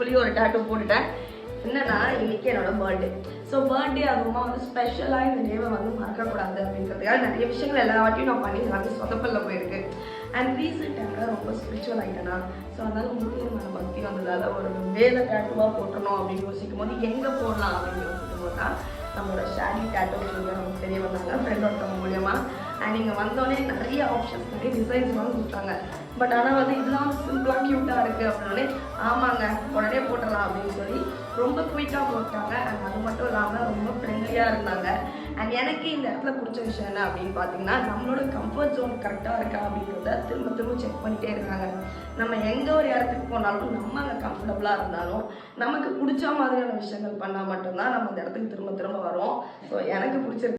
சொல்லி ஒரு டேட்டூ போட்டுட்டேன். என்னன்னா இன்னைக்கு என்னோட பர்த்டே. ஸோ பர்த்டே அதுவுமா வந்து ஸ்பெஷலாக இந்த டேவை வந்து மறக்கக்கூடாது அப்படின்றதுக்காக நிறைய விஷயங்கள் எல்லா வாட்டியும் நான் பண்ணி எல்லாமே சொதப்பல்ல போயிருக்கு. அண்ட் ரீசெண்ட் டைமில் ரொம்ப ஸ்பிரிச்சுவல் ஆகிட்டேனா. ஸோ அதனால் முருகன் பக்தி வந்ததால் ஒரு வேலை டேட்டூவாக போட்டணும் அப்படின்னு யோசிக்கும் போது எங்கே போடலாம் அப்படின்னு யோசிக்கும் போது தான் நம்மளோட ஷாடி டேட்டூ நமக்கு தெரிய வந்தாங்க ஃப்ரெண்ட் ஒருத்தவங்க மூலியமா. அண்ட் இங்கே வந்தோடனே நிறைய ஆப்ஷன்ஸ் நிறைய டிசைன்ஸ்லாம் கொடுத்தாங்க. பட் ஆனால் வந்து இதெல்லாம் வந்து சிம்பிளாக க்யூட்டாக இருக்குது அப்படின்னே ஆமாங்க உடனே போட்டலாம் அப்படின்னு சொல்லி ரொம்ப குயிக்காக போட்டாங்க. அண்ட் அது மட்டும் இல்லாமல் ரொம்ப ஃப்ரெண்ட்லியாக இருந்தாங்க. அண்ட் எனக்கு இந்த இடத்துல பிடிச்ச விஷயம் என்ன அப்படின்னு பார்த்தீங்கன்னா நம்மளோட கம்ஃபர்ட் ஜோன் கரெக்டாக இருக்கா அப்படின்றத திரும்ப திரும்ப செக் பண்ணிகிட்டே இருக்காங்க. நம்ம எங்கே ஒரு இடத்துக்கு போனாலும் நம்ம அங்கே கம்ஃபர்டபுளாக இருந்தாலும் நமக்கு பிடிச்ச மாதிரியான விஷயங்கள் பண்ணால் மட்டும்தான் நம்ம அந்த இடத்துக்கு திரும்ப திரும்ப வரோம். ஸோ எனக்கு பிடிச்சிருக்கு.